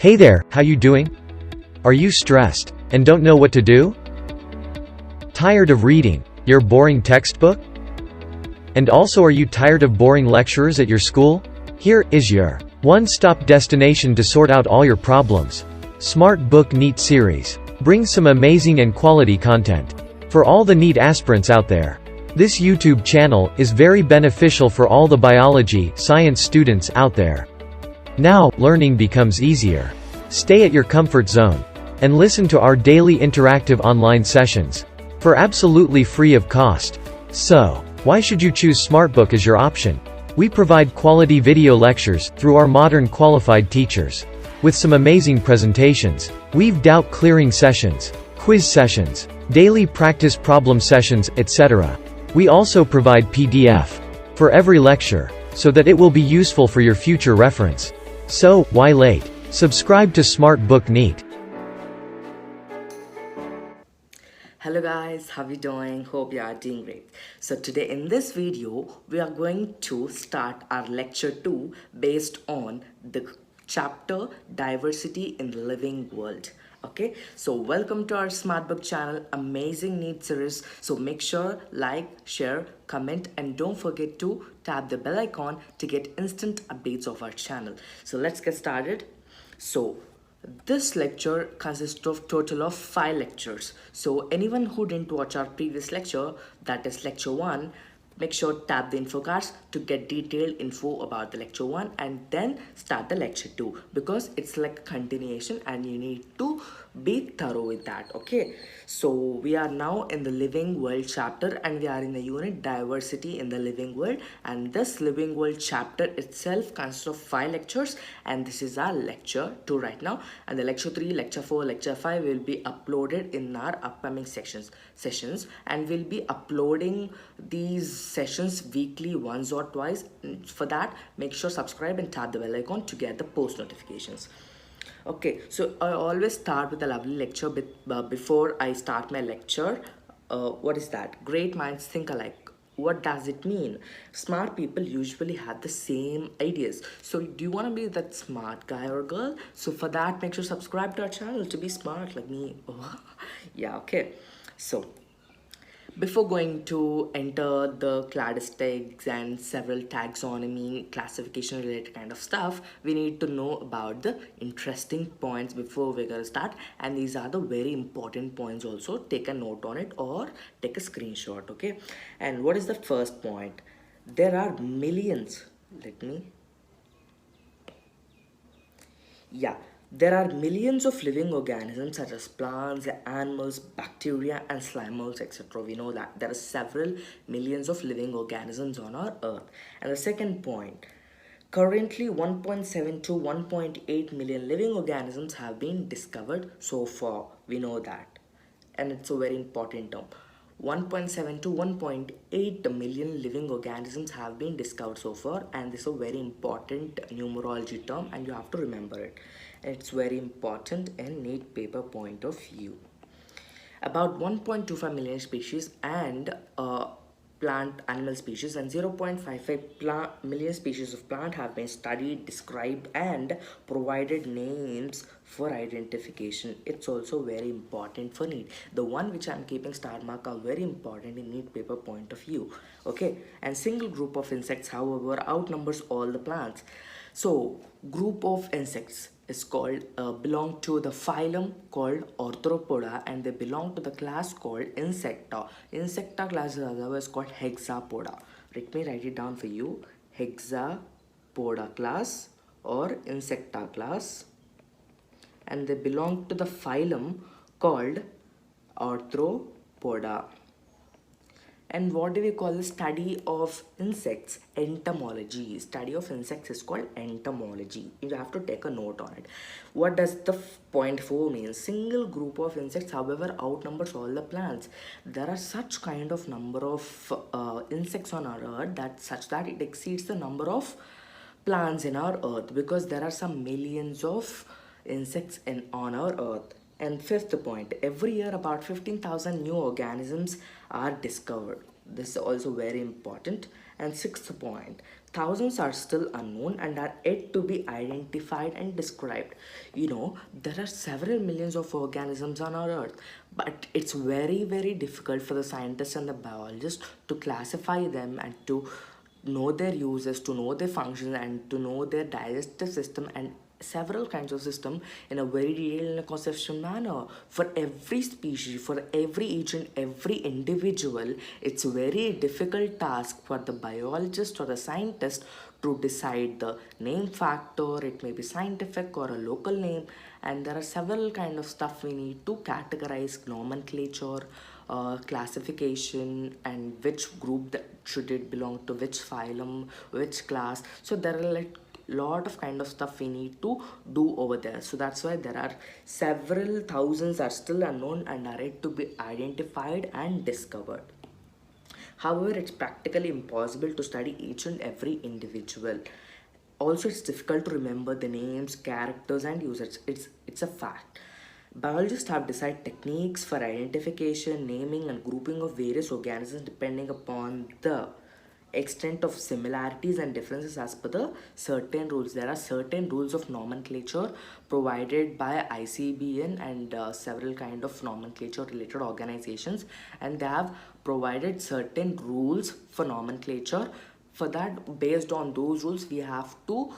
Hey there, how you doing? Are you stressed and don't know what to do? Tired of reading your boring textbook? And also, are you tired of boring lecturers at your school? Here is your one-stop destination to sort out all your problems. Smart Book NEET series brings some amazing and quality content for all the NEET aspirants out there. This YouTube channel is very beneficial for all the biology, science students out there. Now, learning becomes easier. Stay at your comfort zone and listen to our daily interactive online sessions for absolutely free of cost. So, why should you choose SmartBook as your option? We provide quality video lectures through our modern qualified teachers with some amazing presentations. We've doubt clearing sessions, quiz sessions, daily practice problem sessions, etc. We also provide PDF for every lecture so that it will be useful for your future reference. So, why late? Subscribe to Smart Book NEET. Hello guys, how you doing? Hope you are doing great. So today in this video, we are going to start our lecture 2 based on the chapter Diversity in the Living World. Okay, so welcome to our Smart Book channel, amazing NEET series. So make sure like, share, comment, and don't forget to tap the bell icon to get instant updates of our channel. So let's get started. So this lecture consists of total of 5 lectures. So anyone who didn't watch our previous lecture, that is lecture 1, make sure tap the info cards to get detailed info about the lecture 1 and then start the lecture 2, because it's like a continuation and you need to be thorough with that. Okay, so we are now in the living world chapter and we are in the unit diversity in the living world, and this living world chapter itself consists of 5 lectures, and this is our lecture 2 right now, and the lecture 3, lecture 4, lecture 5 will be uploaded in our upcoming sessions, and we'll be uploading these sessions weekly, once or twice. For that, make sure subscribe and tap the bell icon to get the post notifications. Okay, so I always start with a lovely lecture before I start my lecture. What is that? Great minds think alike. What does it mean? Smart people usually have the same ideas. So do you want to be that smart guy or girl? So for that, make sure subscribe to our channel to be smart like me. Yeah, okay. So before going to enter the cladistics and several taxonomy, classification related kind of stuff, we need to know about the interesting points before we're gonna start. And these are the very important points also. Take a note on it or take a screenshot, okay? And what is the first point? There are millions. There are millions of living organisms such as plants, animals, bacteria, and slime etc. We know that there are several millions of living organisms on our earth. And the second point, currently 1.7 to 1.8 million living organisms have been discovered so far. We know that. And it's a very important term. 1.7 to 1.8 million living organisms have been discovered so far, and this is a very important numerology term and you have to remember it. It's very important in NEET paper point of view. About 1.25 million species and plant animal species and 0.55 million species of plant have been studied, described, and provided names for identification. It's also very important for NEET. The one which I'm keeping star mark are very important in NEET paper point of view. Okay, and single group of insects, however, outnumbers all the plants. So group of insects is called belong to the phylum called Arthropoda, and they belong to the class called Insecta. Insecta class is otherwise called Hexapoda. Let me write it down for you. Hexapoda class or Insecta class, and they belong to the phylum called Arthropoda. And what do we call the study of insects? Entomology. Study of insects is called entomology. You have to take a note on it. What does the point 4 mean? Single group of insects, however, outnumbers all the plants. There are such kind of number of insects on our earth that such that it exceeds the number of plants in our earth, because there are some millions of insects on our earth. And fifth point, every year about 15,000 new organisms are discovered. This is also very important. And sixth point, thousands are still unknown and are yet to be identified and described. There are several millions of organisms on our earth, but it's very difficult for the scientists and the biologists to classify them and to know their uses, to know their functions, and to know their digestive system and several kinds of system in a very detailed and consistent manner. For every species, for every each and every individual, it's a very difficult task for the biologist or the scientist to decide the name factor. It may be scientific or a local name, and there are several kind of stuff we need to categorize, nomenclature, classification, and which group that should it belong to, which phylum, which class. So there are like lot of kind of stuff we need to do over there. So that's why there are several thousands are still unknown and are yet to be identified and discovered. However, it's practically impossible to study each and every individual. Also, it's difficult to remember the names, characters, and users. It's a fact. Biologists have decided techniques for identification, naming, and grouping of various organisms depending upon the extent of similarities and differences as per the certain rules. There are certain rules of nomenclature provided by ICBN and several kind of nomenclature related organizations, and they have provided certain rules for nomenclature. For that, based on those rules, we have to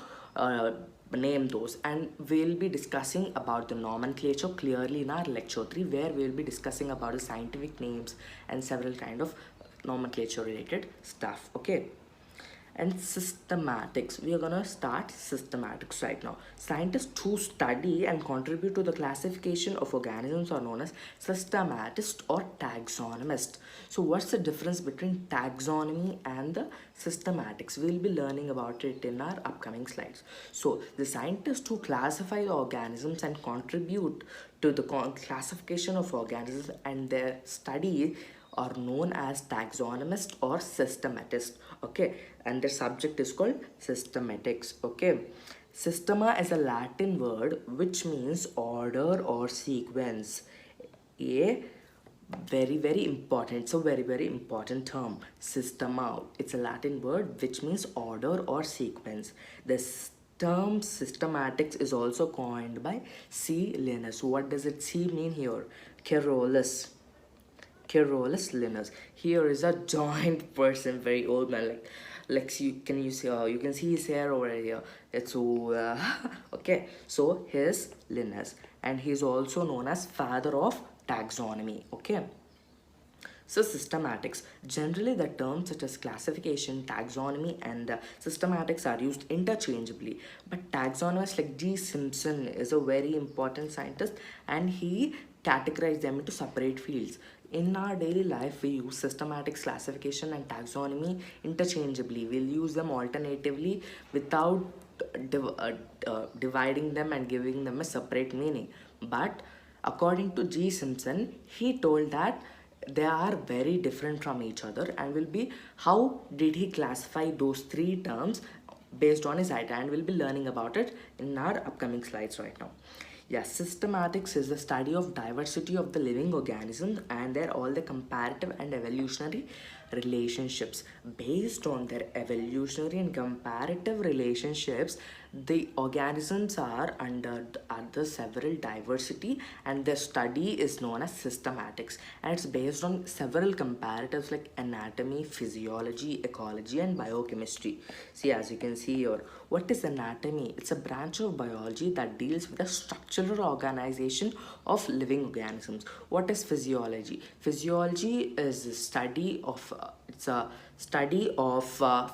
name those, and we'll be discussing about the nomenclature clearly in our lecture 3, where we'll be discussing about the scientific names and several kind of nomenclature related stuff. Okay, and systematics, we are gonna start systematics right now. Scientists who study and contribute to the classification of organisms are known as systematist or taxonomist. So what's the difference between taxonomy and the systematics? We'll be learning about it in our upcoming slides. So the scientists who classify the organisms and contribute to the classification of organisms and their study are known as taxonomist or systematist. Okay, and the subject is called systematics. Okay, systema is a Latin word which means order or sequence. A very important, it's a very important term. Systema, it's a Latin word which means order or sequence. This term systematics is also coined by C. Linus. What does it C mean here? Carolus Linus. Here is a giant person, very old man. Like you can see his hair over here. It's so okay. So here's Linus, and he's also known as father of taxonomy. Okay. So systematics, generally the terms such as classification, taxonomy, and systematics are used interchangeably. But taxonomist like G. Simpson is a very important scientist, and he categorized them into separate fields. In our daily life, we use systematics, classification, and taxonomy interchangeably. We'll use them alternatively without dividing them and giving them a separate meaning. But according to G. Simpson, he told that they are very different from each other, and will be how did he classify those three terms based on his idea, and we'll be learning about it in our upcoming slides right now. Yes, systematics is the study of diversity of the living organisms and their all the comparative and evolutionary relationships. Based on their evolutionary and comparative relationships, the organisms are under several diversity, and their study is known as systematics, and it's based on several comparatives like anatomy, physiology, ecology, and biochemistry. See, as you can see here, what is anatomy? It's a branch of biology that deals with the structural organization of living organisms. What is physiology? Physiology is a study of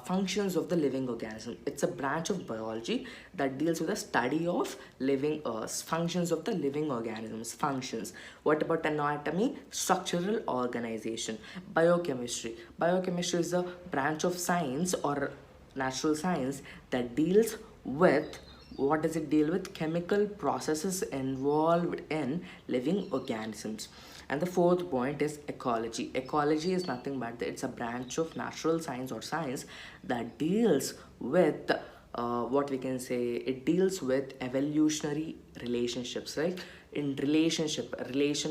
functions of the living organism. It's a branch of biology that deals with the study of living functions of the living organisms. Functions. What about anatomy? Structural organization. Biochemistry is a branch of science or natural science that deals with, what does it deal with? Chemical processes involved in living organisms. And the fourth point is ecology. Ecology is nothing but it's a branch of natural science or science that deals with what we can say, it deals with evolutionary relationships, right? In relation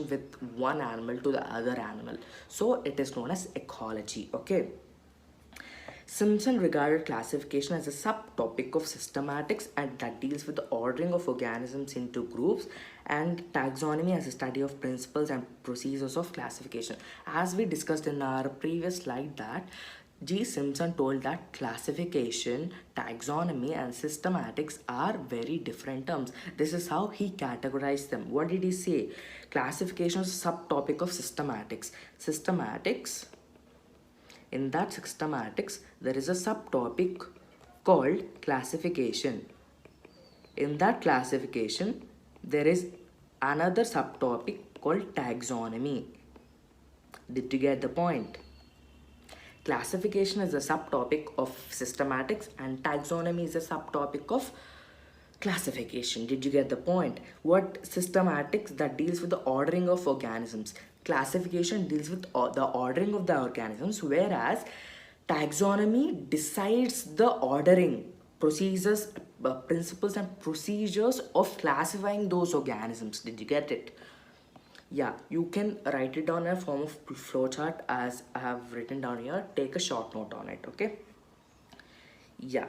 with one animal to the other animal, so it is known as ecology. Okay. Simpson regarded classification as a subtopic of systematics and that deals with the ordering of organisms into groups, and taxonomy as a study of principles and procedures of classification. As we discussed in our previous slide, that G. Simpson told that classification, taxonomy, and systematics are very different terms. This is how he categorized them. What did he say? Classification is a subtopic of systematics. In that systematics, there is a subtopic called classification. In that classification, there is another subtopic called taxonomy. Did you get the point? Classification is a subtopic of systematics and taxonomy is a subtopic of classification. Did you get the point? What systematics that deals with the ordering of organisms, classification deals with the ordering of the organisms, whereas taxonomy decides the ordering, procedures, principles and procedures of classifying those organisms. Did you get it? Yeah, you can write it down in a form of flowchart as I have written down here. Take a short note on it. Okay. Yeah,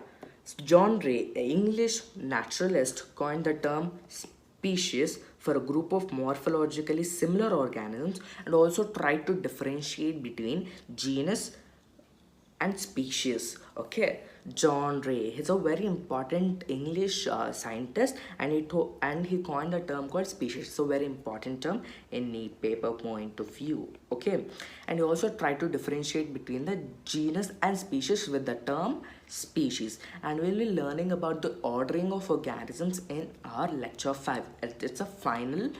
John Ray, an English naturalist, coined the term species for a group of morphologically similar organisms and also tried to differentiate between genus and species. Okay, John Ray, he's a very important English scientist, and he coined the term called species. It's a very important term in neat paper point of view. Okay, and he also tried to differentiate between the genus and species with the term species, and we'll be learning about the ordering of organisms in our lecture 5. It's a final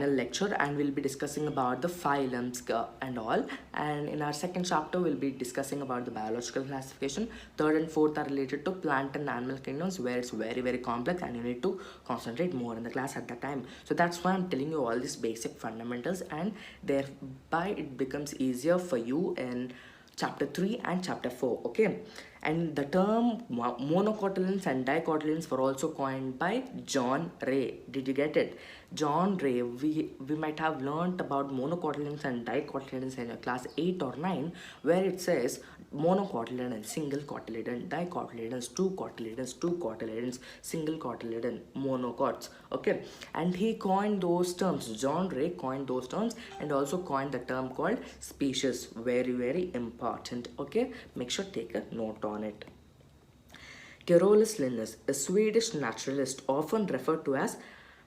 lecture, and we'll be discussing about the phylums and all, and in our second chapter we'll be discussing about the biological classification. Third and fourth are related to plant and animal kingdoms, where it's very complex and you need to concentrate more in the class at that time. So that's why I'm telling you all these basic fundamentals, and thereby it becomes easier for you in chapter 3 and chapter 4. Okay, and the term monocotyledons and dicotyledons were also coined by John Ray. Did you get it? John Ray, we might have learned about monocotyledons and dicotyledons in your class 8 or 9, where it says monocotyledon, single cotyledon, dicotyledons, two cotyledons, single cotyledon, monocots. Okay, and he coined those terms. John Ray coined those terms and also coined the term called species. Very important. Okay, make sure take a note on it. Carolus Linnaeus, a Swedish naturalist often referred to as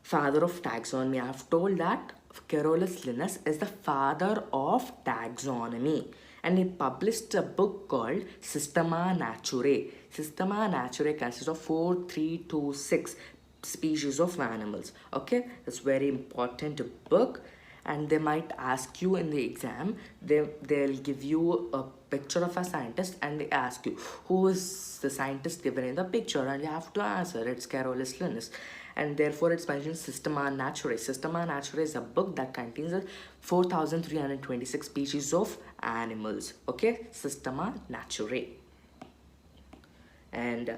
father of taxonomy. I have told that Carolus Linnaeus is the father of taxonomy, and he published a book called Systema Naturae. Systema Naturae consists of 4326 species of animals. Okay, it's very important book, and they might ask you in the exam, they'll give you a picture of a scientist and they ask you who is the scientist given in the picture, and you have to answer it's Carolus Linnaeus, and therefore it's mentioned Systema Naturae. Systema Naturae is a book that contains 4326 species of animals. Okay, Systema Naturae. And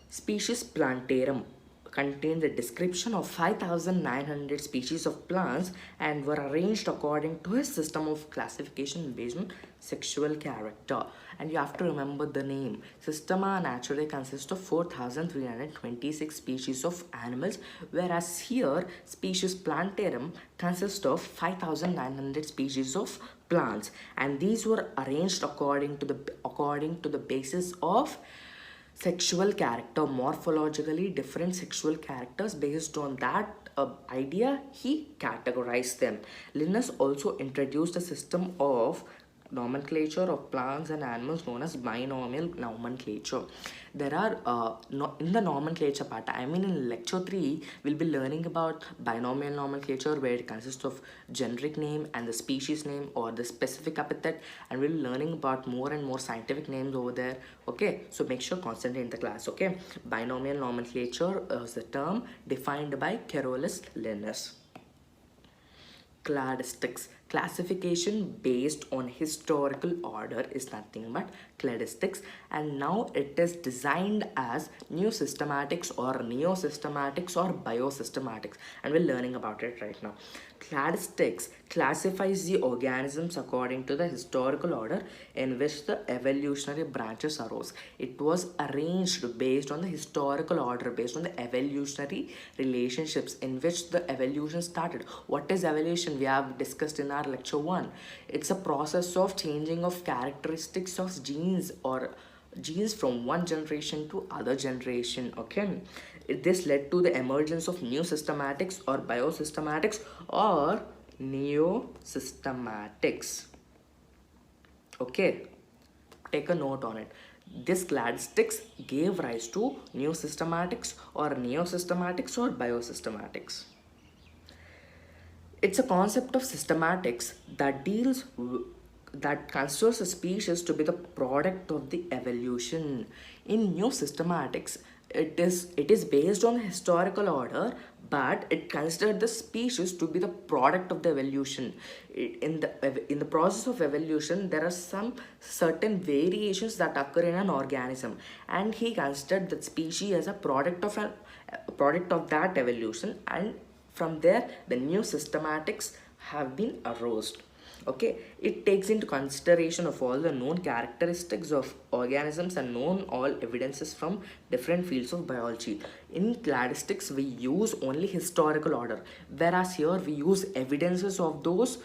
Species Plantarum contains a description of 5,900 species of plants and were arranged according to a system of classification based on sexual character. And you have to remember the name. Systema Naturae consists of 4,326 species of animals, whereas here Species Plantarum consists of 5,900 species of plants, and these were arranged according to the basis of sexual character, morphologically different sexual characters. Based on that idea, he categorized them. Linnaeus also introduced a system of nomenclature of plants and animals known as binomial nomenclature. There are in the nomenclature part, I mean in lecture 3 we'll be learning about binomial nomenclature, where it consists of generic name and the species name or the specific epithet, and we'll be learning about more and more scientific names over there. Okay, so make sure concentrate in the class. Okay, binomial nomenclature is the term defined by Carolus Linnaeus. Cladistics. Classification based on historical order is nothing but cladistics, and now it is designed as new systematics or neo-systematics or biosystematics, and we're learning about it right now. Cladistics classifies the organisms according to the historical order in which the evolutionary branches arose. It was arranged based on the historical order, based on the evolutionary relationships in which the evolution started. What is evolution? We have discussed in our lecture 1. It's a process of changing of characteristics of genes or genes from one generation to other generation. Okay, this led to the emergence of new systematics or biosystematics or neo-systematics. Okay, take a note on it. This cladistics gave rise to new systematics or neo-systematics or biosystematics. It's a concept of systematics that that considers a species to be the product of the evolution. In new systematics, it is based on historical order, but it considered the species to be the product of the evolution. In the process of evolution, there are some certain variations that occur in an organism, and he considered that species as a product of that evolution, and from there the new systematics have been arose. Okay, it takes into consideration of all the known characteristics of organisms and known all evidences from different fields of biology. In cladistics, we use only historical order, whereas here we use evidences of those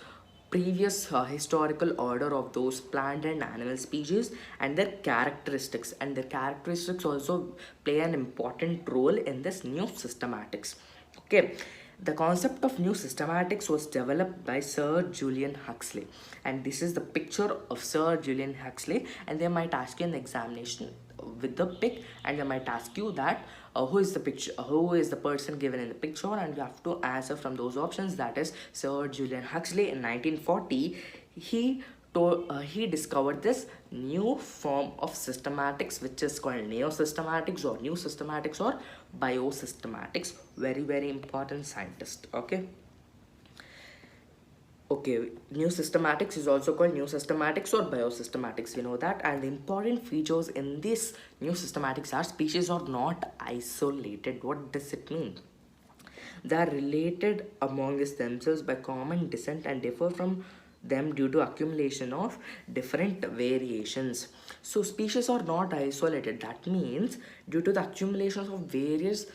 previous historical order of those plant and animal species and their characteristics, and their characteristics also play an important role in this new systematics. Okay, the concept of new systematics was developed by Sir Julian Huxley, and this is the picture of Sir Julian Huxley, and they might ask you in the examination with the pic, and they might ask you that who is the person given in the picture, and you have to answer from those options. That is Sir Julian Huxley. In 1940, he discovered this new form of systematics, which is called neo-systematics or new systematics or biosystematics. Very important scientist. Okay, new systematics is also called new systematics or biosystematics, we know that. And the important features in this new systematics are species are not isolated. What does it mean? They are related amongst themselves by common descent and differ from them due to accumulation of different variations. So species are not isolated. That means due to the accumulation of various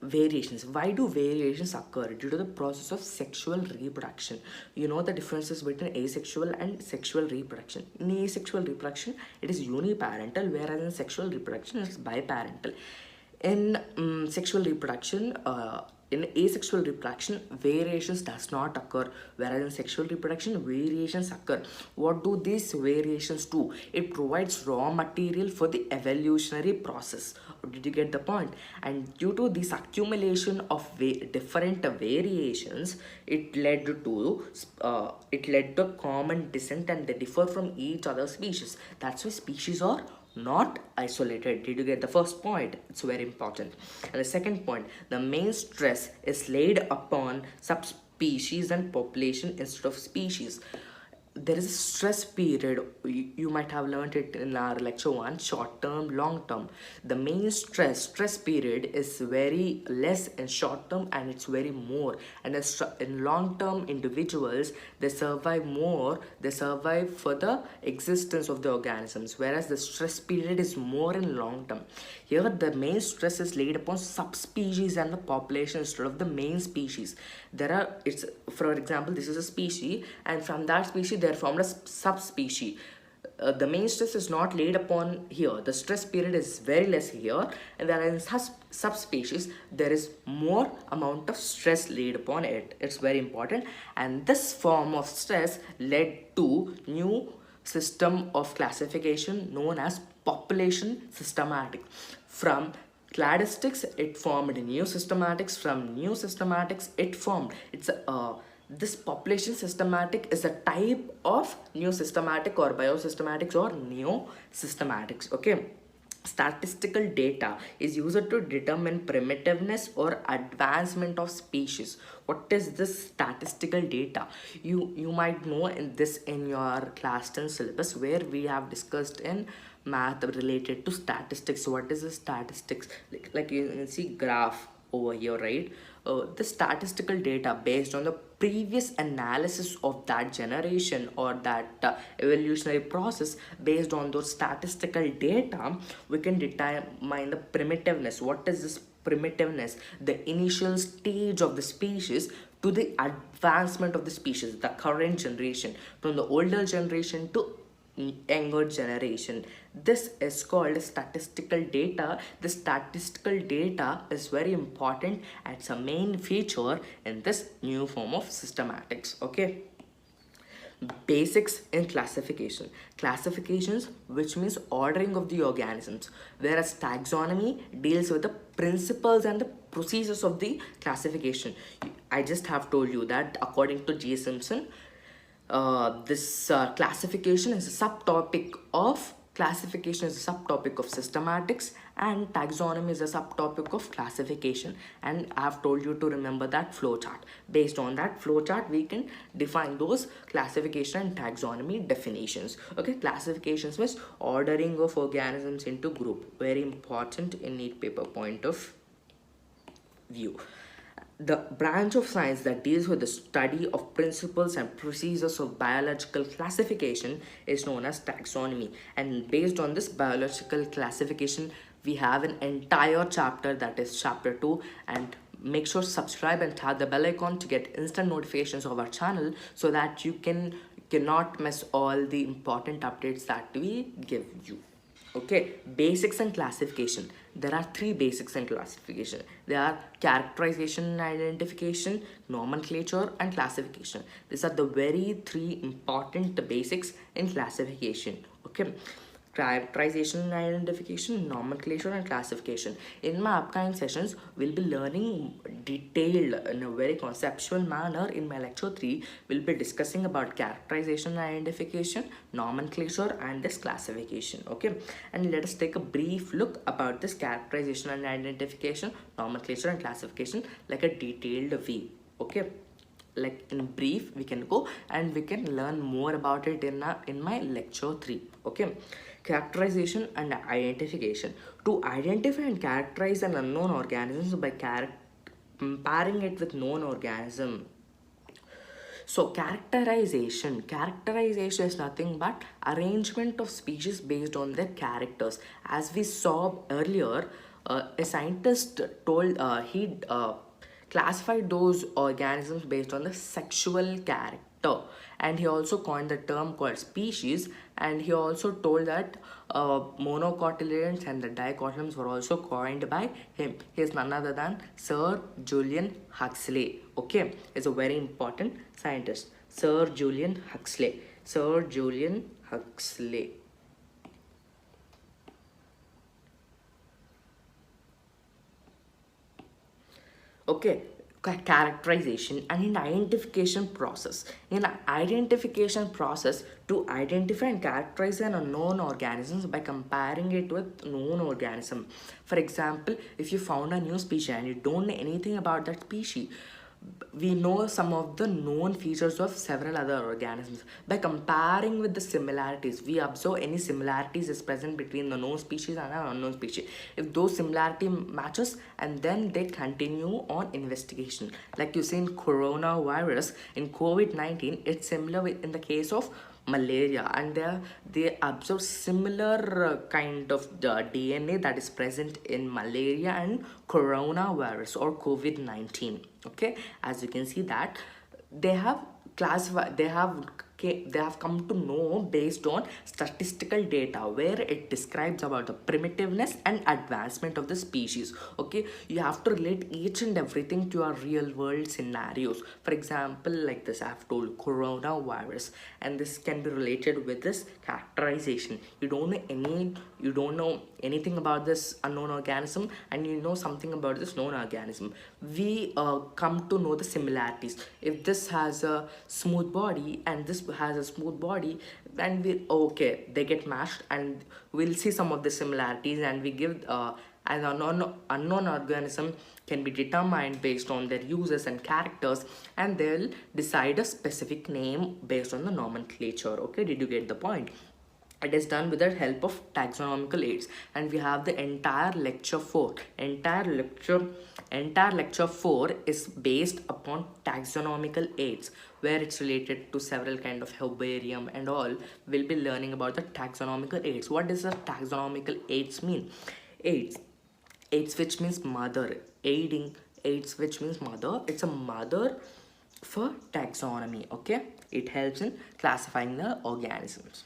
variations. Why do variations occur? Due to the process of sexual reproduction. You know the differences between asexual and sexual reproduction. In asexual reproduction, it is uniparental, whereas in sexual reproduction, it is biparental. In sexual reproduction, in asexual reproduction, variations does not occur, whereas in sexual reproduction, variations occur. What do these variations do? It provides raw material for the evolutionary process. Did you get the point? And due to this accumulation of different variations, it led to common descent, and they differ from each other species. That's why species are not isolated. Did you get the first point? It's very important. And the second point, the main stress is laid upon subspecies and population instead of species. There is a stress period. You might have learned it in our lecture 1, short term, long term. The main stress period is very less in short term, and it's very more. And in long term, individuals, they survive more, they survive for the existence of the organisms, whereas the stress period is more in long term. Here the main stress is laid upon subspecies and the population instead of the main species. For example, this is a species, and from that species they are formed a subspecies. The main stress is not laid upon here. The stress period is very less here, and then in subspecies there is more amount of stress laid upon it. It's very important, and this form of stress led to new system of classification known as population systematic. From cladistics, it formed new systematics. From new systematics, it formed this population systematic is a type of new systematic or biosystematics or neo systematics. Okay, statistical data is used to determine primitiveness or advancement of species. What is this statistical data? You might know in this in your class 10 syllabus, where we have discussed in math related to statistics. What is the statistics? Like you can see graph over here, right? The statistical data based on the previous analysis of that generation or that evolutionary process. Based on those statistical data, we can determine the primitiveness. What is this primitiveness? The initial stage of the species to the advancement of the species, the current generation, from the older generation to younger generation. This is called statistical data. The statistical data is very important and it's a main feature in this new form of systematics. Okay, basics in classifications, which means ordering of the organisms, whereas taxonomy deals with the principles and the procedures of the classification. I just have told you that according to J. Simpson, this classification is a subtopic of systematics, and taxonomy is a subtopic of classification. And I have told you to remember that flowchart. Based on that flowchart, we can define those classification and taxonomy definitions. Okay, classifications means ordering of organisms into group. Very important in neat paper point of view. The branch of science that deals with the study of principles and procedures of biological classification is known as taxonomy. And based on this biological classification, we have an entire chapter, that is chapter 2. And make sure to subscribe and tap the bell icon to get instant notifications of our channel, so that you cannot miss all the important updates that we give you. Okay, basics and classification. There are three basics in classification. They are characterization and identification, nomenclature, and classification. These are the very three important basics in classification. Okay, characterization and identification, nomenclature, and classification. In my upcoming sessions, we'll be learning detailed in a very conceptual manner. In my lecture 3, we'll be discussing about characterization and identification, nomenclature, and this classification. Okay, and let us take a brief look about this characterization and identification, nomenclature, and classification like a detailed way. Okay, like in brief we can go and we can learn more about it in my lecture 3. Okay, characterization and identification. To identify and characterize an unknown organism by comparing it with known organism. So characterization is nothing but arrangement of species based on their characters. As we saw earlier, a scientist told he classified those organisms based on the sexual character, and he also coined the term called species. And he also told that monocotyledons and the dicotyledons were also coined by him. He is none other than Sir Julian Huxley. Okay, he's a very important scientist, Sir Julian Huxley. Okay, characterization and in identification process. In identification process, to identify and characterize an unknown organisms by comparing it with known organism. For example, if you found a new species and you don't know anything about that species, we know some of the known features of several other organisms. By comparing with the similarities, we observe any similarities is present between the known species and an unknown species. If those similarity matches, and then they continue on investigation. Like you see in coronavirus, in COVID-19, it's similar in the case of malaria, and they observe similar kind of DNA that is present in malaria and coronavirus or COVID-19. Okay, as you can see that they have classified, they have come to know based on statistical data, where it describes about the primitiveness and advancement of the species. Okay, you have to relate each and everything to your real world scenarios. For example, like this, I have told coronavirus, and this can be related with this characterization. You don't know anything about this unknown organism, and you know something about this known organism. We come to know the similarities. If this has a smooth body and this has a smooth body, and we okay, they get mashed, and we'll see some of the similarities, and we give an unknown organism can be determined based on their uses and characters, and they'll decide a specific name based on the nomenclature. Okay, did you get the point? It is done with the help of taxonomical aids, and we have the entire lecture 4. Entire lecture 4 is based upon taxonomical aids, where it's related to several kind of herbarium and all. We'll be learning about the taxonomical aids. What does the taxonomical aids mean? Aids which means mother, aiding, aids which means mother. It's a mother for taxonomy. Okay, it helps in classifying the organisms.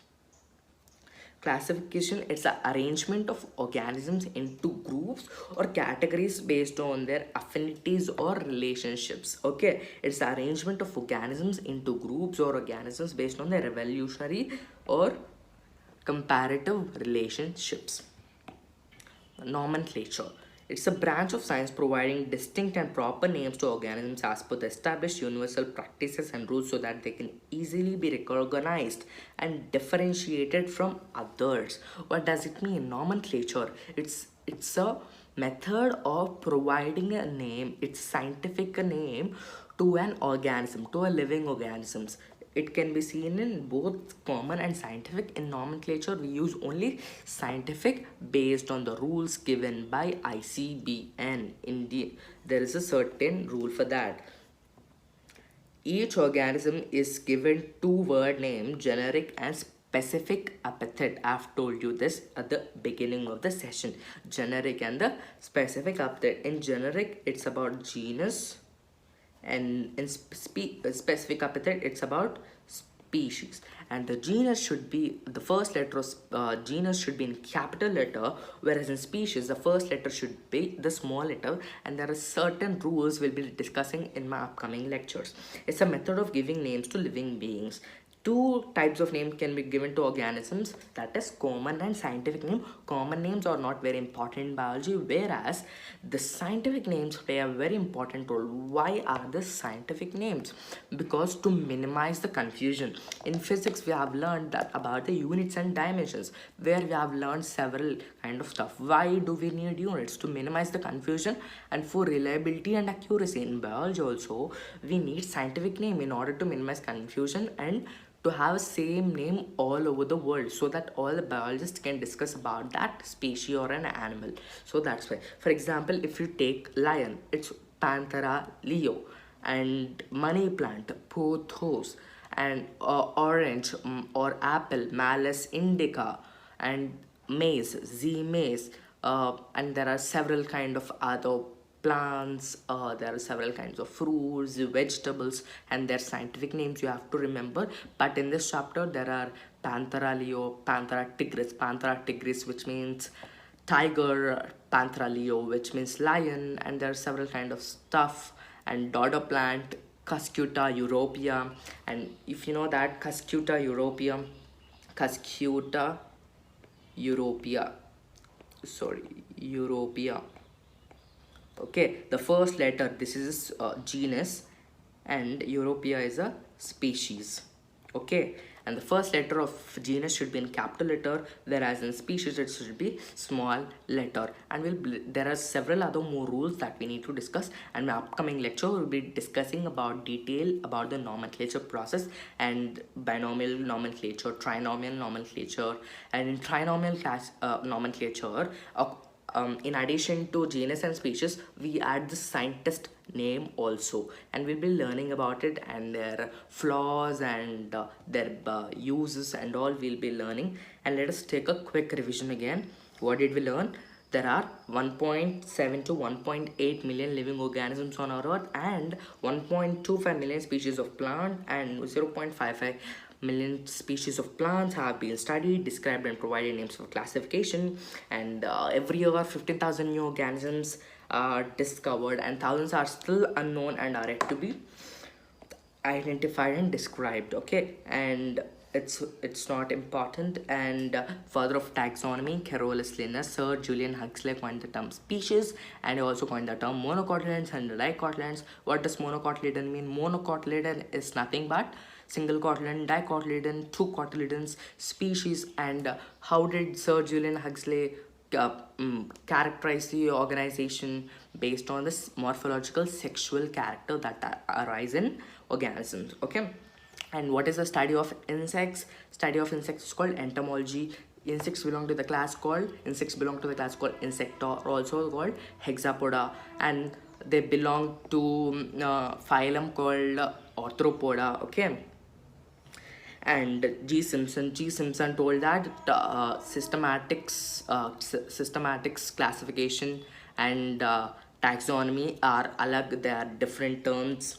Classification, it's the arrangement of organisms into groups or categories based on their affinities or relationships. Okay, it's the arrangement of organisms into groups or organisms based on their evolutionary or comparative relationships. Nomenclature, it's a branch of science providing distinct and proper names to organisms as per the established universal practices and rules, so that they can easily be recognized and differentiated from others. What does it mean? Nomenclature, it's a method of providing a name, its scientific name, to an organism, to a living organisms. It can be seen in both common and scientific. In nomenclature, we use only scientific based on the rules given by ICBN. There is a certain rule for that. Each organism is given two-word name, generic and specific epithet. I've told you this at the beginning of the session. Generic and the specific epithet. In generic, it's about genus, and in specific epithet, it's about species. And the genus should be, the first letter of genus should be in capital letter, whereas in species the first letter should be the small letter. And there are certain rules we'll be discussing in my upcoming lectures. It's a method of giving names to living beings. Two types of names can be given to organisms, that is common and scientific name. Common names are not very important in biology, whereas the scientific names play a very important role. Why are the scientific names? Because to minimize the confusion. In physics, we have learned that about the units and dimensions, where we have learned several kind of stuff. Why do we need units? To minimize the confusion and for reliability and accuracy. In biology also, we need scientific name in order to minimize confusion and to have same name all over the world, so that all the biologists can discuss about that species or an animal. So that's why, for example, if you take lion, it's Panthera leo, and money plant, pothos, and orange or apple, Malus indica, and maize, Z maize, and there are several kind of other plants, there are several kinds of fruits, vegetables, and their scientific names you have to remember. But in this chapter, there are Panthera leo, Panthera tigris, which means tiger, Panthera leo, which means lion, and there are several kind of stuff, and dodder plant, Cuscuta europea. And if you know that Cuscuta europea, okay, the first letter, this is genus, and europea is a species. Okay, and the first letter of genus should be in capital letter, whereas in species it should be small letter. And there are several other more rules that we need to discuss, and my upcoming lecture will be discussing about detail about the nomenclature process, and binomial nomenclature, trinomial nomenclature. And in trinomial nomenclature, in addition to genus and species, we add the scientist name also, and we'll be learning about it and their flaws and their uses and all we'll be learning. And let us take a quick revision again. What did we learn? There are 1.7 to 1.8 million living organisms on our earth, and 1.25 million species of plant, and 0.55 million species of plants have been studied, described, and provided names for classification. And every year 15,000 new organisms are discovered, and thousands are still unknown and are yet to be identified and described. Okay, and it's not important. And father of taxonomy, Carolus Linnaeus, Sir Julian Huxley coined the term species, and he also coined the term monocotyledons and dicotyledons. What does monocotyledon mean? Monocotyledon is nothing but single cotyledon, dicotyledon, two cotyledons, species, and how did Sir Julian Huxley characterize the organization based on this morphological sexual character that arise in organisms. Okay, and what is the study of insects? Study of insects is called entomology. Insects belong to the class called insecta, or also called hexapoda, and they belong to phylum called arthropoda. Okay, and G. Simpson told that systematics classification and taxonomy are alag, they are different terms.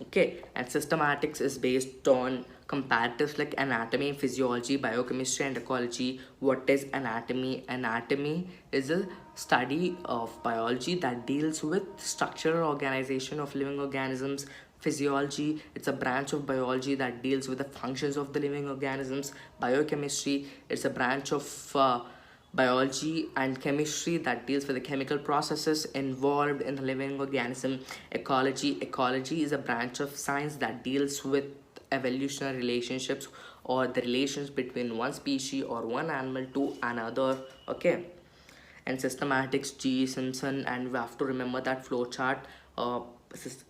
Okay, and systematics is based on comparatives like anatomy, physiology, biochemistry, and ecology. What is anatomy? Anatomy is a study of biology that deals with structural organization of living organisms. Physiology, it's a branch of biology that deals with the functions of the living organisms. Biochemistry, it's a branch of biology and chemistry that deals with the chemical processes involved in the living organism. Ecology is a branch of science that deals with evolutionary relationships, or the relations between one species or one animal to another. Okay, and systematics, G. Simpson, and we have to remember that flowchart.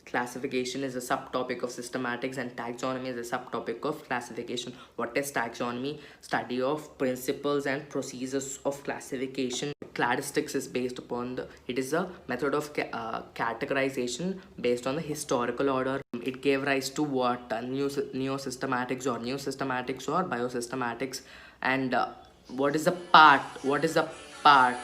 Classification is a subtopic of systematics, and taxonomy is a subtopic of classification. What is taxonomy? Study of principles and procedures of classification. Cladistics is based upon it is a method of categorization based on the historical order. It gave rise to what? Neo-systematics or new systematics or biosystematics. And what is the part?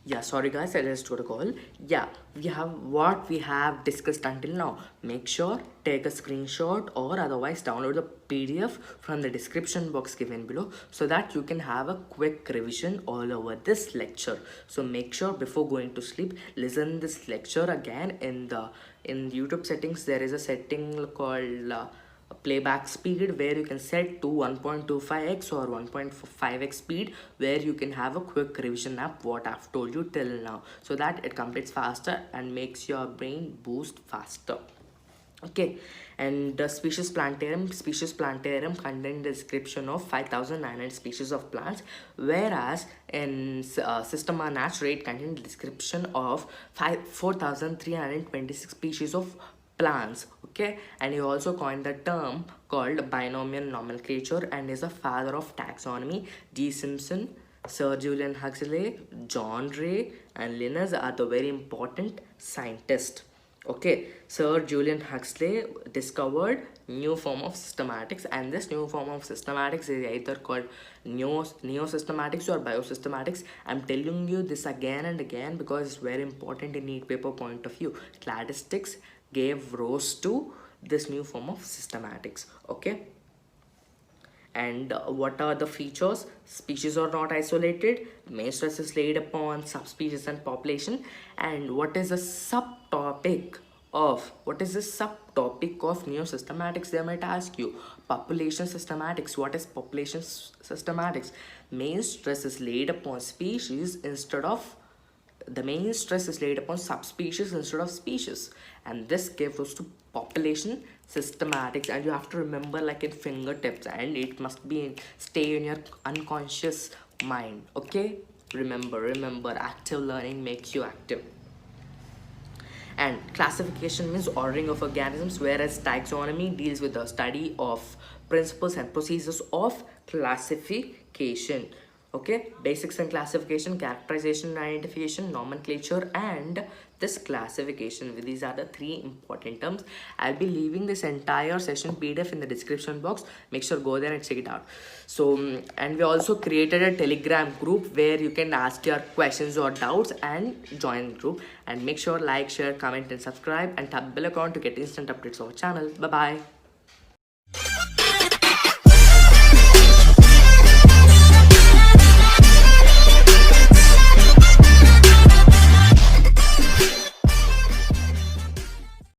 Yeah, sorry guys, I just got a call. Yeah, we have discussed until now. Make sure take a screenshot or otherwise download the PDF from the description box given below, so that you can have a quick revision all over this lecture. So make sure before going to sleep, listen this lecture again. In YouTube settings, there is a setting called playback speed, where you can set to 1.25x or 1.5x speed, where you can have a quick revision of what I've told you till now, so that it completes faster and makes your brain boost faster. Okay, and the species plantarum contains the description of 5,900 species of plants, whereas in Systema Naturae it contains the description of 4,326 species of plants. Okay, and he also coined the term called binomial nomenclature and is a father of taxonomy. G. Simpson, Sir Julian Huxley, John Ray, and Linus are the very important scientists. Okay, Sir Julian Huxley discovered new form of systematics, and this new form of systematics is either called neo-systematics or biosystematics. I'm telling you this again and again because it's very important in neat paper point of view. Cladistics gave rise to this new form of systematics. Okay, and what are the features? Species are not isolated, main stress is laid upon subspecies and population. And what is the subtopic of neo-systematics? They might ask you. Population systematics. What is population systematics? Main stress is laid upon species instead of subspecies instead of species, and this gives us to population systematics. And you have to remember like in fingertips, and it must be stay in your unconscious mind. Okay, remember, active learning makes you active. And classification means ordering of organisms, whereas taxonomy deals with the study of principles and procedures of classification. Okay, basics and classification, characterization, identification, nomenclature, and this classification. These are the three important terms. I'll be leaving this entire session PDF in the description box. Make sure go there and check it out. So, and we also created a Telegram group where you can ask your questions or doubts and join the group. And make sure like, share, comment, and subscribe, and tap the bell icon to get instant updates of our channel. Bye bye.